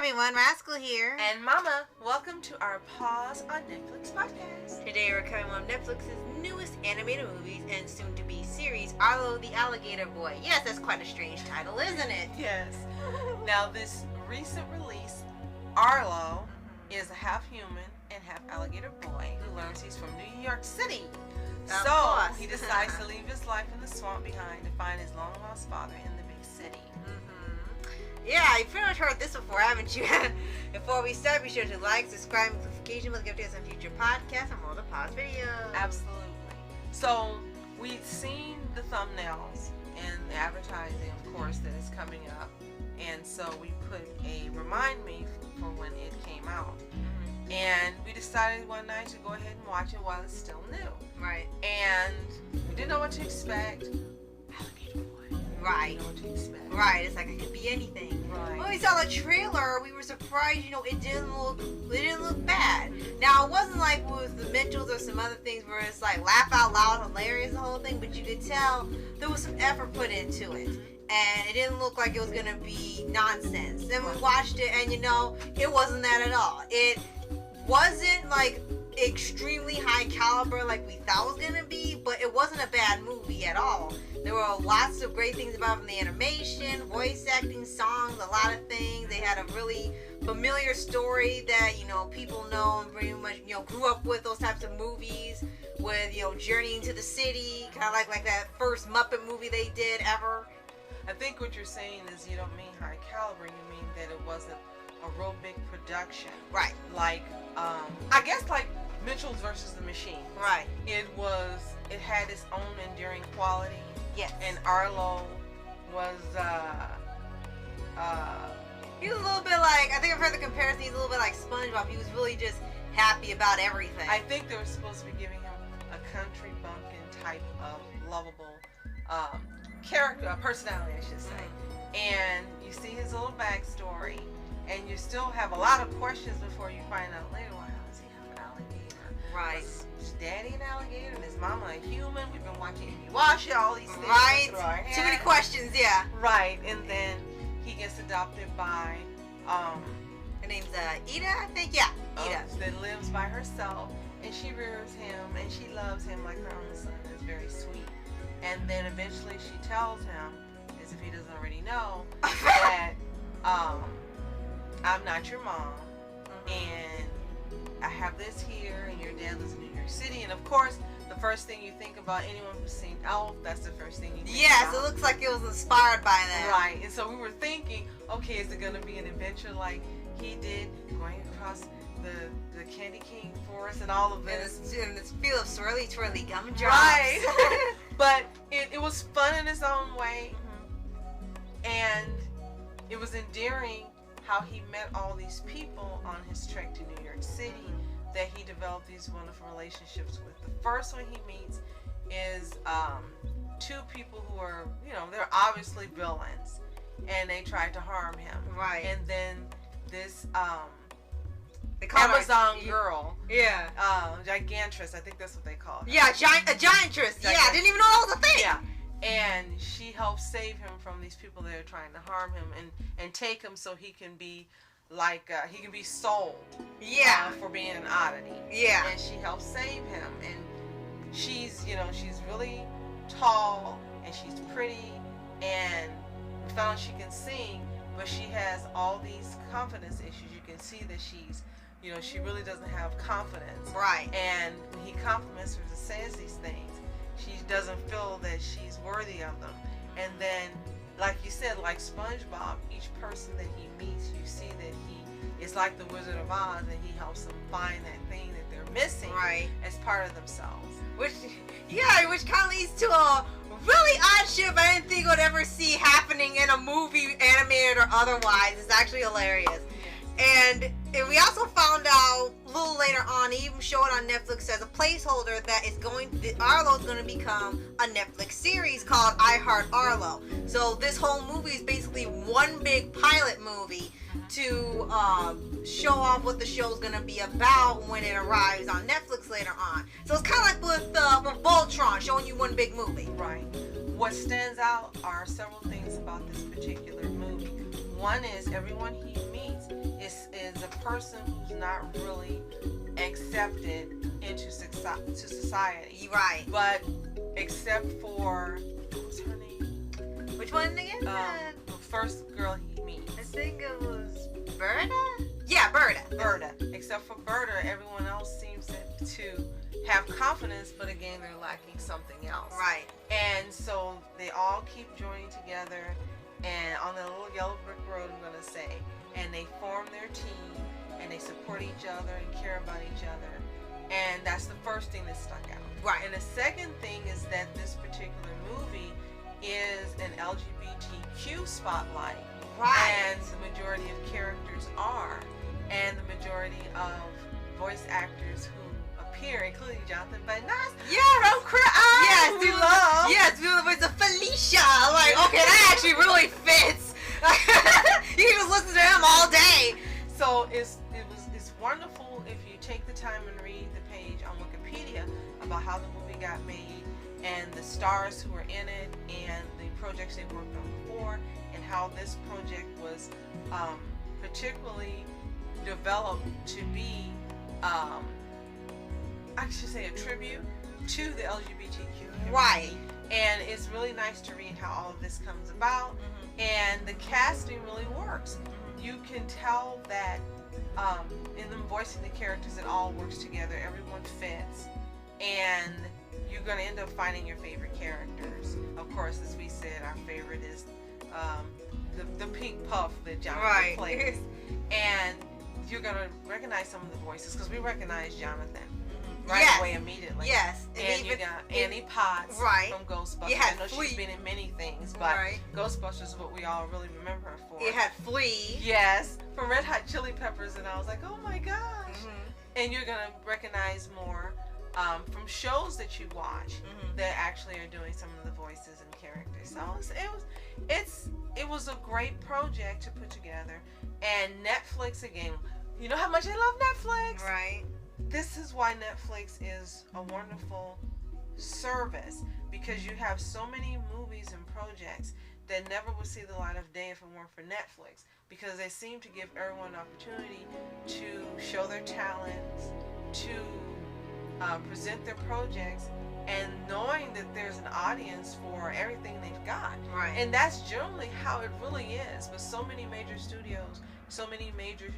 everyone, Rascal here. And Mama, welcome to our Paws on Netflix podcast. Today we're covering one of Netflix's newest animated movies and soon-to-be series, Arlo the Alligator Boy. Yes, that's quite a strange title, isn't it? Yes. Now this recent release, Arlo is a half human and half alligator boy who learns he's from New York City. Of So course. he decides to leave his life in the swamp behind to find his long-lost father in the big city. Yeah, you've pretty much heard this before, haven't you? Before we start, be sure to like, subscribe, and notification will give us on future podcasts and more to pause videos. Absolutely. So we've seen the thumbnails and the advertising, of course, that is coming up. And so we put a remind me for when it came out. And we decided one night to go ahead and watch it while it's still new. Right. And we didn't know what to expect. Alligator Boy. Right. We didn't know what to expect. Right, it's like it could be anything. Right. When we saw the trailer, we were surprised, it didn't look bad. Now, it wasn't like with the Mitchells or some other things where it's like laugh out loud, hilarious, the whole thing, but you could tell there was some effort put into it. And it didn't look like it was going to be nonsense. Then we watched it, and it wasn't that at all. It wasn't like extremely high caliber like we thought it was going to be, but it wasn't a bad movie at all. There were lots of great things about it, from the animation, voice acting, songs, a lot of things. They had a really familiar story that, people know and pretty much, grew up with those types of movies with, journeying to the city, kind of like that first Muppet movie they did ever. I think what you're saying is you don't mean high caliber, you mean that it wasn't a real big production. Right. Like, I guess like Mitchell's versus the Machines. Right. It had its own enduring quality. Yes. And Arlo was, he was a little bit like, I think I've heard the comparison, he's a little bit like SpongeBob. He was really just happy about everything. I think they were supposed to be giving him a country bumpkin type of lovable character, personality, I should say. And you see his little backstory, and you still have a lot of questions before you find out later, well, how does he have an alligator? Right. Was his daddy an alligator and his mama a human? We've been watching Amy Wash all these things. Right. Through our Too many head. questions, yeah. Right. And then he gets adopted by Her name's Ida, I think. Yeah, Ida. that lives by herself, and she rears him and she loves him like her own son. It's very sweet. And then eventually she tells him, as if he doesn't already know, that I'm not your mom, and I have this here, and your dad lives in New York City. And of course, the first thing you think about, anyone who's seen Elf, that's the first thing you think Yes, about. it looks like it was inspired by that. Right. And so we were thinking, okay, is it going to be an adventure like he did, going across the Candy King forest and all of this? And this feel of swirly twirly gumdrops. Right. But it was fun in its own way. And it was endearing how he met all these people on his trek to New York City, that he developed these wonderful relationships with. The first one he meets is two people who are, they're obviously villains, and they tried to harm him. Right. And then this They call her Amazon girl, Yeah. Gigantress, I think that's what they call her. Yeah, a giantress. Yeah, I didn't even know that was a thing. Yeah. And she helps save him from these people that are trying to harm him and take him so he can be like, he can be sold. Yeah. For being an oddity. Yeah. And she helps save him. And she's, she's really tall and she's pretty, and we found she can sing, but she has all these confidence issues. You can see that she's, she really doesn't have confidence. Right. And when he compliments her and says these things, she doesn't feel that she's worthy of them. And then, like you said, like SpongeBob, each person that he meets, you see that he is like the Wizard of Oz, and he helps them find that thing that they're missing, Right. as part of themselves. Which kind of leads to a really odd shit I didn't think I would ever see happening in a movie, animated or otherwise. It's actually hilarious. And we also found out a little later on, they even showed on Netflix as a placeholder that Arlo's going to become a Netflix series called I Heart Arlo. So this whole movie is basically one big pilot movie to show off what the show's going to be about when it arrives on Netflix later on. So it's kind of like with Voltron, showing you one big movie. Right. What stands out are several things about this particular movie. One is everyone he meets person who's not really accepted into society. Right. But except for, what was her name? Which one again? The first girl he meets. I think it was Berta? Yeah, Berta. Berta. Except for Berta, everyone else seems to have confidence, but again, they're lacking something else. Right. And so they all keep joining together, and on the little yellow brick road, I'm going to say, and they form their team, and they support each other and care about each other. And that's the first thing that stuck out. Right. And the second thing is that this particular movie is an LGBTQ spotlight. Right. And the majority of characters are. And the majority of voice actors who appear, including Jonathan Van Ness from Cry. Yes, we love. Yes, we love. It's a Felicia. Like, okay, that actually really fits. You can just listen to him all day. So it's wonderful if you take the time and read the page on Wikipedia about how the movie got made and the stars who were in it and the projects they worked on before and how this project was particularly developed to be, I should say, a tribute to the LGBTQ community. Right. And it's really nice to read how all of this comes about. And the casting really works. You can tell that in them voicing the characters, it all works together. Everyone fits. And you're going to end up finding your favorite characters. Of course, as we said, our favorite is the pink puff that Jonathan plays. And you're going to recognize some of the voices because we recognize Jonathan right away immediately. Yes. And you got Annie Potts from Ghostbusters. I know she's been in many things, but Ghostbusters is what we all really remember her for. It had Flea. Yes, from Red Hot Chili Peppers, and I was like, oh my gosh. And you're going to recognize more from shows that you watch that actually are doing some of the voices and characters. So it was a great project to put together. And Netflix, again, you know how much I love Netflix? Right. This is why Netflix is a wonderful service, because you have so many movies and projects that never would see the light of day if it weren't for Netflix, because they seem to give everyone an opportunity to show their talents, to present their projects, and knowing that there's an audience for everything they've got. Right. And that's generally how it really is. But so many major studios, so many major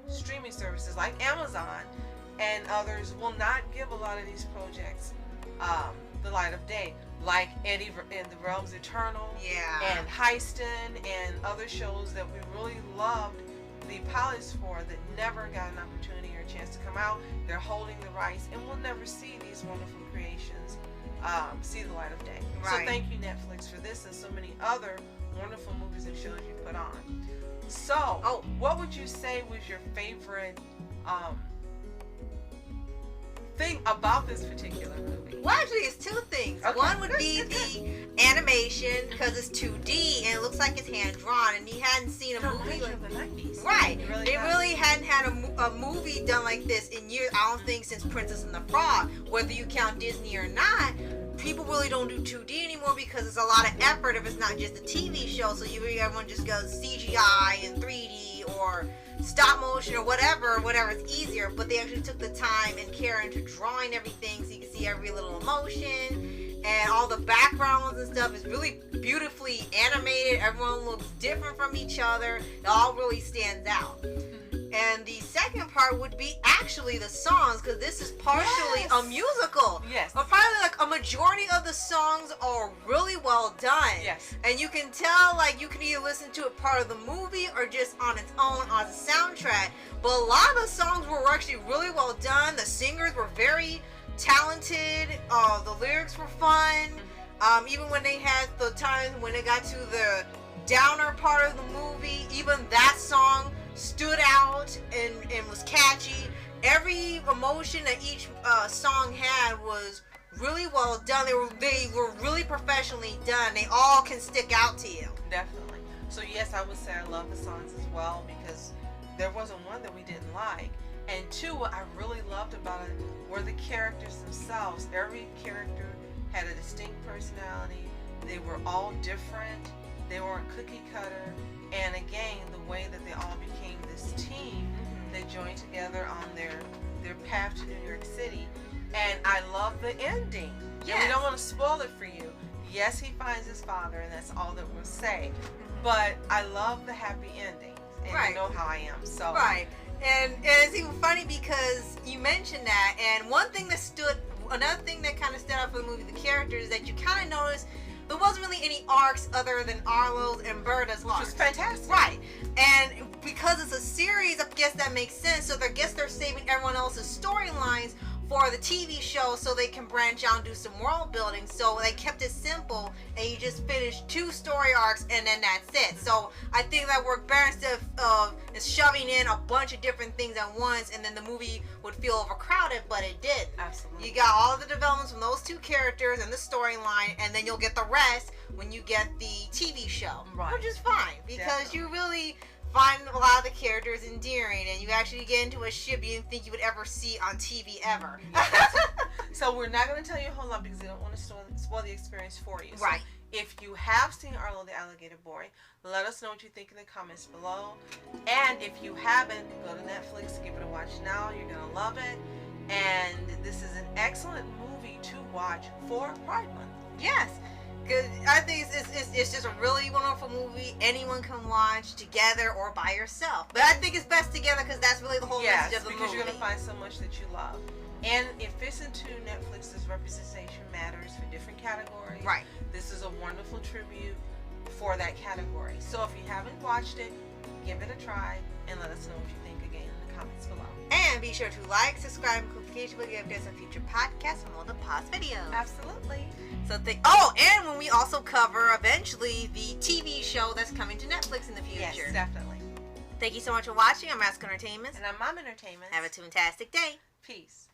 streaming services like Amazon and others will not give a lot of these projects the light of day, like Eddie in the Realms Eternal, and Heiston, and other shows that we really loved the pilots for that never got an opportunity or a chance to come out. They're holding the rights, and we'll never see these wonderful creations see the light of day. So thank you, Netflix, for this and so many other wonderful movies and shows you put on. So, what would you say was your favorite thing about this particular movie? Well, actually, it's two things. One would be the animation, because it's 2D and it looks like it's hand drawn, and he hadn't seen a movie like the 90s. Right. They really hadn't had a movie done like this in years. I don't think since Princess and the Frog. Whether you count Disney or not, people really don't do 2D anymore because it's a lot of effort if it's not just a TV show. So everyone just goes CGI and 3D or stop motion or whatever is easier. But they actually took the time and care into drawing everything so you can see every little emotion, and all the backgrounds and stuff is really beautifully animated. Everyone looks different from each other. It all really stands out. And the second part would be actually the songs, because this is partially a musical. Yes. But probably like a majority of the songs are really well done. Yes. And you can tell, like, you can either listen to it part of the movie or just on its own on the soundtrack. But a lot of the songs were actually really well done. The singers were very talented. The lyrics were fun. Even when they had the times when they got to the downer part of the movie, even that song stood out and was catchy. Every emotion that each song had was really well done. They were really professionally done. They all can stick out to you. Definitely. So yes, I would say I love the songs as well, because there wasn't one that we didn't like. And two, what I really loved about it were the characters themselves. Every character had a distinct personality. They were all different. They weren't cookie cutter. And again, the way that they all became this team they join together on their path to New York City. And I love the ending. Yes. And we don't want to spoil it for you. Yes, he finds his father, and that's all that we'll say. But I love the happy endings, and Right. you know how I am. So Right. And it's even funny because you mentioned that, and another thing that kind of stood out for the movie, the characters, that you kind of noticed there wasn't really any arcs other than Arlo's and Berta's which arcs. was fantastic. Right. And because it's a series, I guess that makes sense. So I guess they're saving everyone else's storylines for the TV show so they can branch out and do some world building. So they kept it simple, and you just finished 2 story arcs, and then that's it. So I think that worked better instead of shoving in a bunch of different things at once, and then the movie would feel overcrowded, but it didn't. Absolutely. You got all of the developments from those 2 characters and the storyline, and then you'll get the rest when you get the TV show. Right. Which is fine, because Definitely. you really find a lot of the characters endearing, and you actually get into a ship you didn't think you would ever see on TV ever. So we're not going to tell you a whole lot because we don't want to spoil the experience for you. Right. So if you have seen Arlo the Alligator Boy, let us know what you think in the comments below. And if you haven't, go to Netflix, give it a watch now. You're going to love it. And this is an excellent movie to watch for Pride Month. Yes. Because I think it's just a really wonderful movie anyone can watch together or by yourself. But I think it's best together because that's really the whole message of the because movie. you're going to find so much that you love. And it fits into Netflix's Representation Matters for different categories. Right. This is a wonderful tribute for that category. So if you haven't watched it, give it a try and let us know what you think again in the comments below. And be sure to like, subscribe, and click the notification bell to get updates on future podcasts and all the Paws videos. Absolutely. So and when we also cover eventually the TV show that's coming to Netflix in the future. Yes, definitely. Thank you so much for watching. I'm Mask Entertainment. And I'm Mom Entertainment. Have a fantastic day. Peace.